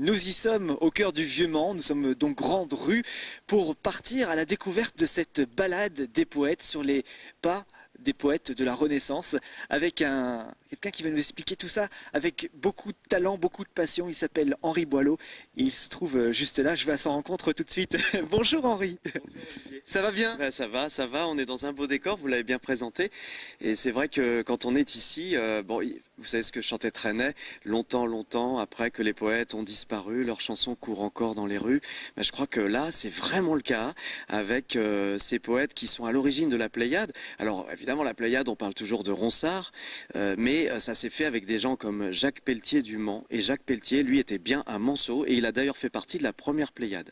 Nous y sommes au cœur du Vieux-Mans, nous sommes donc grande rue pour partir à la découverte de cette balade des poètes sur les pas des poètes de la Renaissance avec quelqu'un qui va nous expliquer tout ça avec beaucoup de talent, beaucoup de passion. Il s'appelle Henri Boileau et il se trouve juste là. Je vais à sa rencontre tout de suite. Bonjour Henri. Bonjour Olivier. Ça va bien? Ça va, on est dans un beau décor, vous l'avez bien présenté. Et c'est vrai que quand on est ici, vous savez ce que chantait Trenet, longtemps après que les poètes ont disparu, leurs chansons courent encore dans les rues. Je crois que là, c'est vraiment le cas avec ces poètes qui sont à l'origine de la Pléiade. Alors évidemment, la Pléiade, on parle toujours de Ronsard, mais ça s'est fait avec des gens comme Jacques Pelletier du Mans. Et Jacques Pelletier, lui, était bien un Manceau et il a d'ailleurs fait partie de la première Pléiade.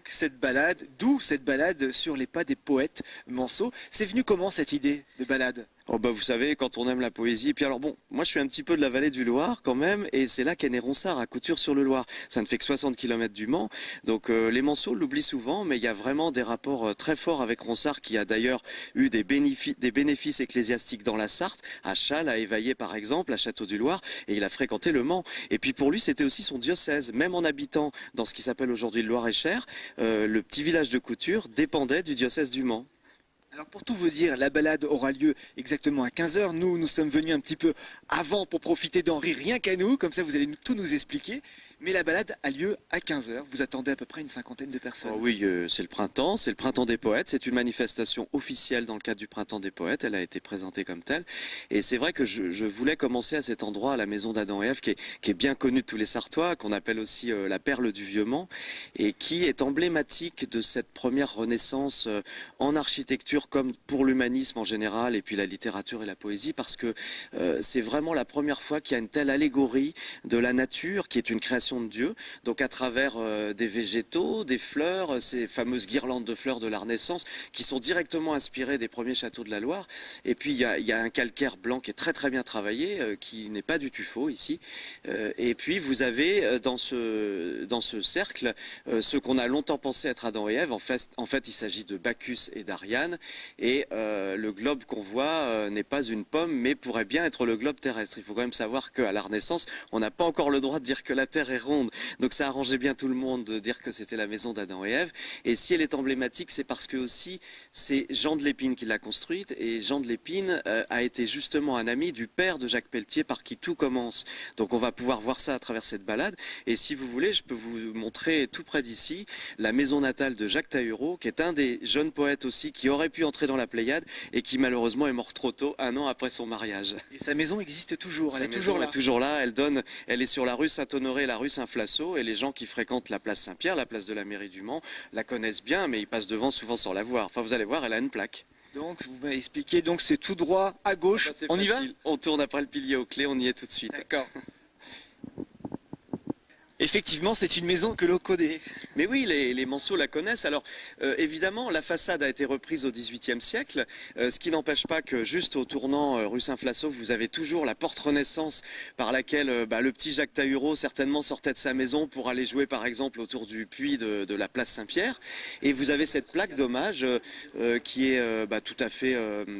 Cette balade, d'où cette balade sur les pas des poètes manceaux. C'est venu comment cette idée de balade? Vous savez, quand on aime la poésie, et puis alors moi je suis un petit peu de la vallée du Loir quand même, et c'est là qu'est né Ronsard, à Couture-sur-le-Loir. Ça ne fait que 60 km du Mans, donc les Manceaux l'oublient souvent, mais il y a vraiment des rapports très forts avec Ronsard, qui a d'ailleurs eu des bénéfices ecclésiastiques dans la Sarthe, à Châles, à Évaillé par exemple, à Château-du-Loir, et il a fréquenté le Mans. Et puis pour lui, c'était aussi son diocèse, même en habitant dans ce qui s'appelle aujourd'hui le Loir-et-Cher, le petit village de Couture dépendait du diocèse du Mans. Alors pour tout vous dire, la balade aura lieu exactement à 15 h. Nous sommes venus un petit peu avant pour profiter d'Henri, rien qu'à nous, comme ça vous allez tout nous expliquer. Mais la balade a lieu à 15 h. Vous attendez à peu près une cinquantaine de personnes. Oh oui, c'est le printemps des poètes. C'est une manifestation officielle dans le cadre du printemps des poètes. Elle a été présentée comme telle. Et c'est vrai que je voulais commencer à cet endroit, à la maison d'Adam et Ève, qui est bien connue de tous les Sartois, qu'on appelle aussi la perle du Vieux-Mans, et qui est emblématique de cette première renaissance en architecture comme pour l'humanisme en général, et puis la littérature et la poésie, parce que c'est vraiment la première fois qu'il y a une telle allégorie de la nature, qui est une création de Dieu, donc à travers des végétaux, des fleurs, ces fameuses guirlandes de fleurs de la Renaissance qui sont directement inspirées des premiers châteaux de la Loire. Et puis il y a un calcaire blanc qui est très bien travaillé, qui n'est pas du tuffeau ici. Et puis vous avez dans ce cercle ce qu'on a longtemps pensé être Adam et Ève. En fait il s'agit de Bacchus et d'Ariane. Et le globe qu'on voit n'est pas une pomme, mais pourrait bien être le globe terrestre. Il faut quand même savoir qu'à la Renaissance, on n'a pas encore le droit de dire que la Terre est ronde, donc ça arrangeait bien tout le monde de dire que c'était la maison d'Adam et Ève. Et si elle est emblématique, c'est parce que aussi c'est Jean de Lépine qui l'a construite, et Jean de Lépine a été justement un ami du père de Jacques Pelletier, par qui tout commence. Donc on va pouvoir voir ça à travers cette balade. Et si vous voulez, je peux vous montrer tout près d'ici la maison natale de Jacques Tahureau, qui est un des jeunes poètes aussi qui aurait pu entrer dans la Pléiade et qui malheureusement est mort trop tôt, 1 an après son mariage. Et sa maison existe toujours, elle est toujours là. Elle est sur la rue Saint-Honoré, la rue Saint-Flaceau, et les gens qui fréquentent la place Saint-Pierre, la place de la mairie du Mans, la connaissent bien, mais ils passent devant souvent sans la voir. Enfin, vous allez voir, elle a une plaque. Donc, vous m'avez expliqué, donc c'est tout droit à gauche. On y va? On tourne après le pilier aux clés, on y est tout de suite. D'accord. Effectivement, c'est une maison que l'on connaît. Mais oui, les Manceaux la connaissent. Alors, évidemment, la façade a été reprise au XVIIIe siècle, ce qui n'empêche pas que juste au tournant rue Saint-Flaceau, vous avez toujours la porte Renaissance par laquelle le petit Jacques Tahureau certainement sortait de sa maison pour aller jouer, par exemple, autour du puits de la place Saint-Pierre. Et vous avez cette plaque d'hommage qui est tout à fait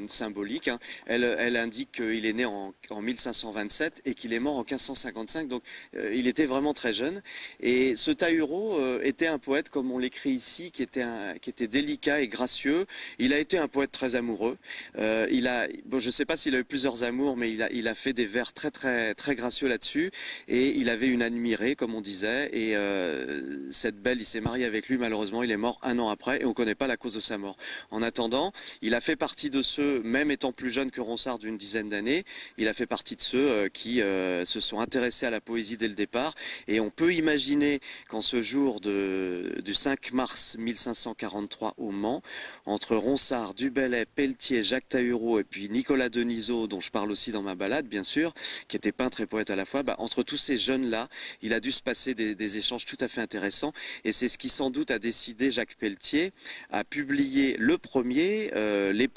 symbolique. Hein. Elle indique qu'il est né en 1527 et qu'il est mort en 1555. Donc, il était vraiment très jeune. Et ce Tahureau était un poète, comme on l'écrit ici, qui était délicat et gracieux. Il a été un poète très amoureux. Je ne sais pas s'il a eu plusieurs amours, mais il a fait des vers très gracieux là-dessus. Et il avait une admirée, comme on disait. Et cette belle, il s'est marié avec lui. Malheureusement, il est mort 1 an après et on ne connaît pas la cause de sa mort. En attendant, il a fait partie de ceux, même étant plus jeune que Ronsard d'une dizaine d'années, il a fait partie de ceux qui se sont intéressés à la poésie dès le départ. Et on peut imaginer qu'en ce jour du 5 mars 1543 au Mans, entre Ronsard, Du Bellay, Pelletier, Jacques Tahureau et puis Nicolas Denisot, dont je parle aussi dans ma balade bien sûr, qui était peintre et poète à la fois, entre tous ces jeunes-là, il a dû se passer des échanges tout à fait intéressants. Et c'est ce qui sans doute a décidé Jacques Pelletier à publier le premier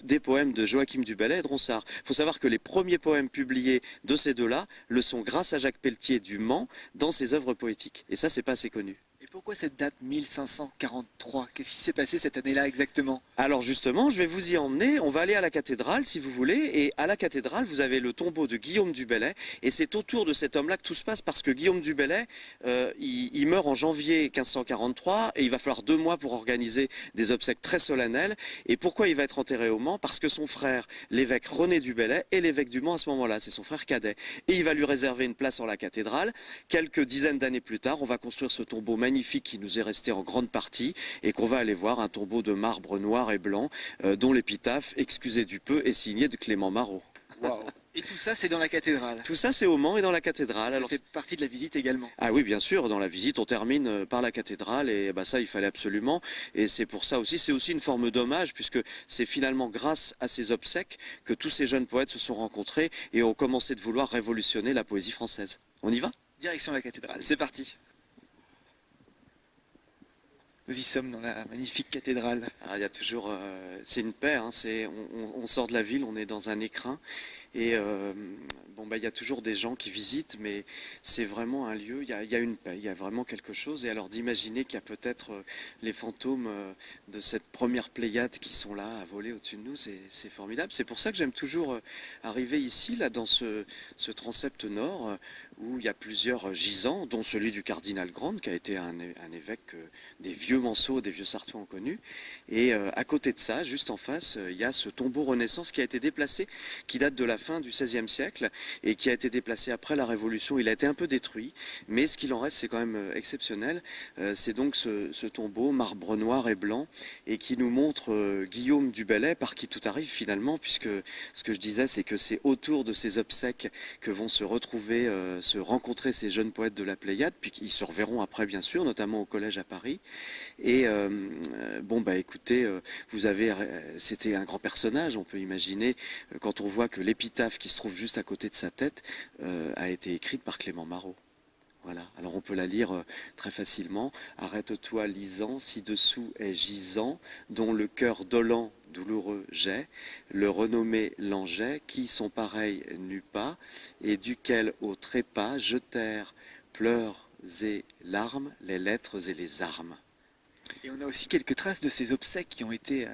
des poèmes de Joachim du Bellay et de Ronsard. Il faut savoir que les premiers poèmes publiés de ces deux-là le sont grâce à Jacques Pelletier du Mans dans ses œuvres poétiques. Et ça, c'est pas assez connu. Et pourquoi cette date 1543? Qu'est-ce qui s'est passé cette année-là exactement? Alors justement, je vais vous y emmener. On va aller à la cathédrale si vous voulez. Et à la cathédrale, vous avez le tombeau de Guillaume du Bellay. Et c'est autour de cet homme-là que tout se passe parce que Guillaume du Bellay, il meurt en janvier 1543 et il va falloir 2 mois pour organiser des obsèques très solennelles. Et pourquoi il va être enterré au Mans? Parce que son frère, l'évêque René du Bellay, est l'évêque du Mans à ce moment-là. C'est son frère cadet. Et il va lui réserver une place en la cathédrale. Quelques dizaines d'années plus tard, on va construire ce tombeau magnifique qui nous est resté en grande partie et qu'on va aller voir, un tombeau de marbre noir et blanc dont l'épitaphe, excusez du peu, est signée de Clément Marot. Waouh! Et tout ça, c'est dans la cathédrale? Tout ça, c'est au Mans et dans la cathédrale. Ça fait partie de la visite également? Ah oui, bien sûr, dans la visite, on termine par la cathédrale et bah, ça, il fallait absolument. Et c'est pour ça aussi, c'est aussi une forme d'hommage puisque c'est finalement grâce à ces obsèques que tous ces jeunes poètes se sont rencontrés et ont commencé de vouloir révolutionner la poésie française. On y va? Direction la cathédrale, c'est parti. Nous y sommes dans la magnifique cathédrale. Ah, il y a toujours, c'est une paix, hein, on sort de la ville, on est dans un écrin et bon, bah, il y a toujours des gens qui visitent, mais c'est vraiment un lieu, il y a une paix, il y a vraiment quelque chose. Et alors d'imaginer qu'il y a peut-être les fantômes de cette première Pléiade qui sont là à voler au-dessus de nous, c'est formidable. C'est pour ça que j'aime toujours arriver ici, là, dans ce transept nord, où il y a plusieurs gisants, dont celui du cardinal Grande, qui a été un évêque des vieux Manceaux, des vieux Sartois ont connu. Et à côté de ça, juste en face, il y a ce tombeau Renaissance qui a été déplacé, qui date de la fin du XVIe siècle et qui a été déplacé après la Révolution. Il a été un peu détruit, mais ce qu'il en reste, c'est quand même exceptionnel. C'est donc ce tombeau marbre noir et blanc et qui nous montre Guillaume du Bellay, par qui tout arrive finalement, puisque ce que je disais, c'est que c'est autour de ces obsèques que vont se retrouver, se rencontrer ces jeunes poètes de la Pléiade, puis qu'ils se reverront après, bien sûr, notamment au collège à Paris. Et bon, bah écoutez, c'était un grand personnage, on peut imaginer, quand on voit que l'épitaphe qui se trouve juste à côté de sa tête a été écrite par Clément Marot. Voilà, alors on peut la lire très facilement. Arrête-toi lisant, ci-dessous est gisant, dont le cœur dolent, douloureux j'ai, le renommé Langeais, qui son pareil n'eut pas, et duquel au trépas jetèrent pleurs et larmes, les lettres et les armes. Et on a aussi quelques traces de ces obsèques qui ont été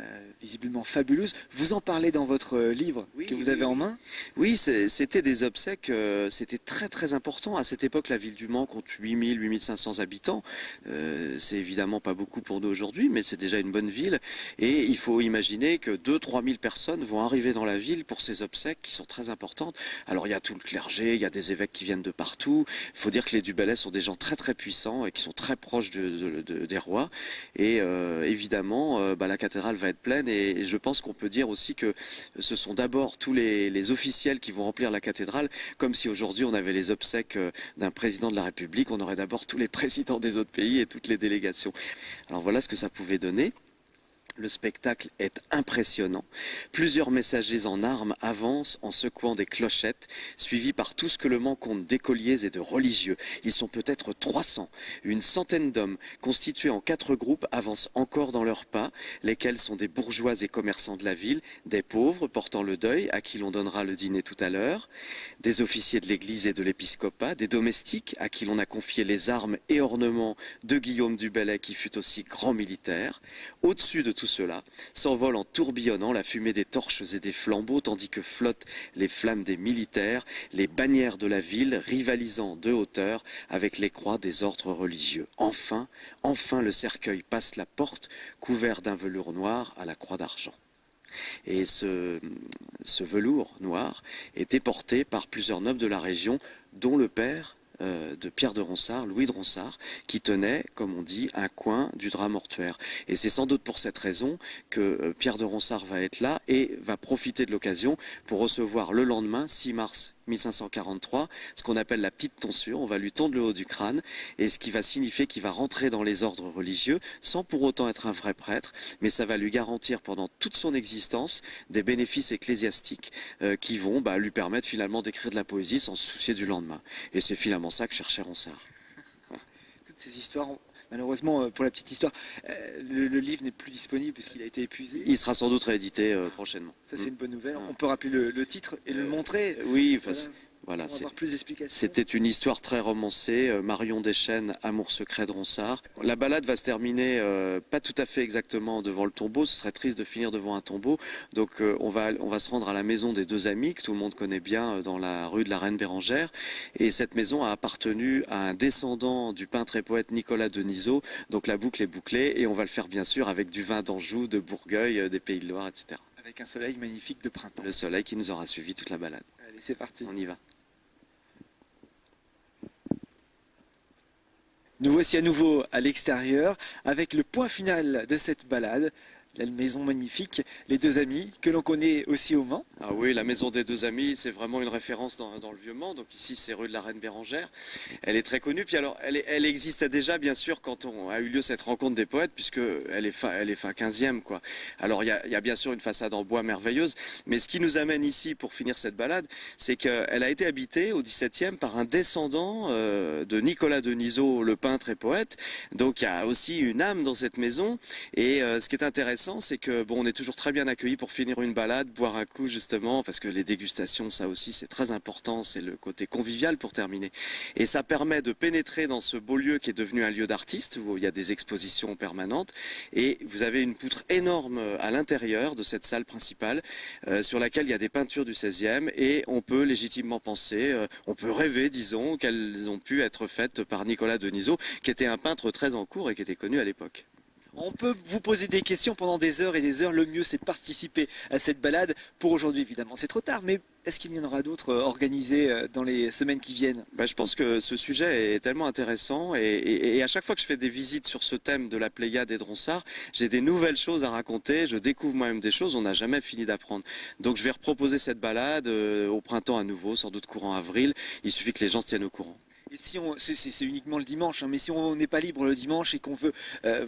visiblement fabuleuses. Vous en parlez dans votre livre que vous avez en main? Oui, c'était des obsèques, c'était très très important. À cette époque, la ville du Mans compte 8000, 8500 habitants. C'est évidemment pas beaucoup pour nous aujourd'hui, mais c'est déjà une bonne ville. Et il faut imaginer que 2-3 000 personnes vont arriver dans la ville pour ces obsèques qui sont très importantes. Alors il y a tout le clergé, il y a des évêques qui viennent de partout. Il faut dire que les du Bellay sont des gens très très puissants et qui sont très proches des rois. Et évidemment, bah, la cathédrale va être pleine et je pense qu'on peut dire aussi que ce sont d'abord tous les officiels qui vont remplir la cathédrale, comme si aujourd'hui on avait les obsèques d'un président de la République, on aurait d'abord tous les présidents des autres pays et toutes les délégations. Alors voilà ce que ça pouvait donner. Le spectacle est impressionnant. Plusieurs messagers en armes avancent en secouant des clochettes, suivis par tout ce que le Mans compte d'écoliers et de religieux. Ils sont peut-être 300. Une centaine d'hommes, constitués en 4 groupes, avancent encore dans leurs pas, lesquels sont des bourgeois et commerçants de la ville, des pauvres portant le deuil, à qui l'on donnera le dîner tout à l'heure, des officiers de l'église et de l'épiscopat, des domestiques, à qui l'on a confié les armes et ornements de Guillaume du Bellay, qui fut aussi grand militaire. Au-dessus de tout cela s'envole en tourbillonnant la fumée des torches et des flambeaux, tandis que flottent les flammes des militaires, les bannières de la ville rivalisant de hauteur avec les croix des ordres religieux. Enfin le cercueil passe la porte, couvert d'un velours noir à la croix d'argent. Et ce velours noir était porté par plusieurs nobles de la région, dont le père de Pierre de Ronsard, Louis de Ronsard, qui tenait, comme on dit, un coin du drap mortuaire. Et c'est sans doute pour cette raison que Pierre de Ronsard va être là et va profiter de l'occasion pour recevoir le lendemain, 6 mars 1543, ce qu'on appelle la petite tonsure. On va lui tondre le haut du crâne, et ce qui va signifier qu'il va rentrer dans les ordres religieux sans pour autant être un vrai prêtre, mais ça va lui garantir pendant toute son existence des bénéfices ecclésiastiques qui vont lui permettre finalement d'écrire de la poésie sans se soucier du lendemain. Et c'est finalement ça que cherchait Ronsard. Toutes ces histoires, malheureusement pour la petite histoire, le livre n'est plus disponible puisqu'il a été épuisé. Il sera sans doute réédité prochainement. Ça c'est une bonne nouvelle. On peut rappeler le titre et le montrer. Oui, voilà. Voilà, On va avoir plus d'explications. c'était une histoire très romancée. Marion Deschênes, Amour secret de Ronsard. La balade va se terminer pas tout à fait exactement devant le tombeau. Ce serait triste de finir devant un tombeau. Donc on va se rendre à la maison des deux amis que tout le monde connaît bien dans la rue de la Reine Bérengère. Et cette maison a appartenu à un descendant du peintre et poète Nicolas Denisot. Donc la boucle est bouclée et on va le faire bien sûr avec du vin d'Anjou, de Bourgueil, des Pays de Loire, etc. Avec un soleil magnifique de printemps. Le soleil qui nous aura suivi toute la balade. Allez, c'est parti. On y va. Nous voici à nouveau à l'extérieur avec le point final de cette balade. La maison magnifique, les deux amis que l'on connaît aussi au Mans. Ah oui, la maison des deux amis, c'est vraiment une référence dans le Vieux-Mans. Donc ici, c'est rue de la Reine Bérengère. Elle est très connue. Puis alors, elle existait déjà, bien sûr, quand a eu lieu cette rencontre des poètes, puisque elle est fin 15e, quoi. Alors, il y a bien sûr une façade en bois merveilleuse. Mais ce qui nous amène ici, pour finir cette balade, c'est qu'elle a été habitée au XVIIe par un descendant de Nicolas Denisot, le peintre et poète. Donc, il y a aussi une âme dans cette maison. Et ce qui est intéressant, c'est que bon, on est toujours très bien accueillis pour finir une balade, boire un coup justement, parce que les dégustations, ça aussi, c'est très important. C'est le côté convivial pour terminer. Et ça permet de pénétrer dans ce beau lieu qui est devenu un lieu d'artiste, où il y a des expositions permanentes. Et vous avez une poutre énorme à l'intérieur de cette salle principale, sur laquelle il y a des peintures du XVIe. Et on peut légitimement penser, on peut rêver, disons, qu'elles ont pu être faites par Nicolas Denisot, qui était un peintre très en cours et qui était connu à l'époque. On peut vous poser des questions pendant des heures et des heures. Le mieux, c'est de participer à cette balade. Pour aujourd'hui, évidemment, c'est trop tard, mais est-ce qu'il y en aura d'autres organisés dans les semaines qui viennent? Je pense que ce sujet est tellement intéressant et à chaque fois que je fais des visites sur ce thème de la Pléiade et de Ronsard, j'ai des nouvelles choses à raconter, je découvre moi-même des choses, on n'a jamais fini d'apprendre. Donc je vais reproposer cette balade au printemps à nouveau, sans doute courant avril. Il suffit que les gens se tiennent au courant. Et si c'est uniquement le dimanche, hein, mais si on n'est pas libre le dimanche et qu'on veut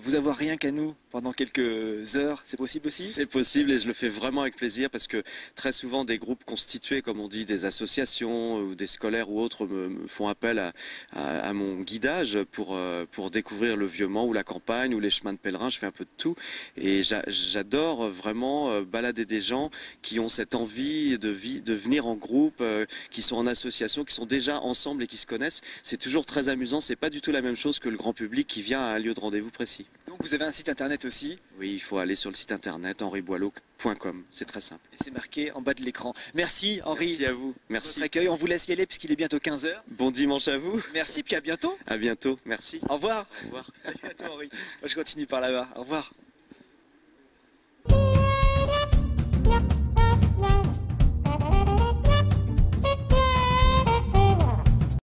vous avoir rien qu'à nous pendant quelques heures, c'est possible aussi? C'est possible et je le fais vraiment avec plaisir parce que très souvent des groupes constitués, comme on dit, des associations ou des scolaires ou autres me font appel à mon guidage pour découvrir le Vieux-Mans ou la campagne ou les chemins de pèlerin. Je fais un peu de tout et j'adore vraiment balader des gens qui ont cette envie de venir en groupe, qui sont en association, qui sont déjà ensemble et qui se connaissent. C'est toujours très amusant, c'est pas du tout la même chose que le grand public qui vient à un lieu de rendez-vous précis. Donc vous avez un site internet aussi? Oui, il faut aller sur le site internet henriboileau.com, c'est très simple. Et c'est marqué en bas de l'écran. Merci Henri. Merci à vous. Merci. Pour votre accueil. On vous laisse y aller puisqu'il est bientôt 15h. Bon dimanche à vous. Merci, puis à bientôt. À bientôt, merci. Au revoir. Au revoir. À bientôt Henri. Moi je continue par là-bas. Au revoir.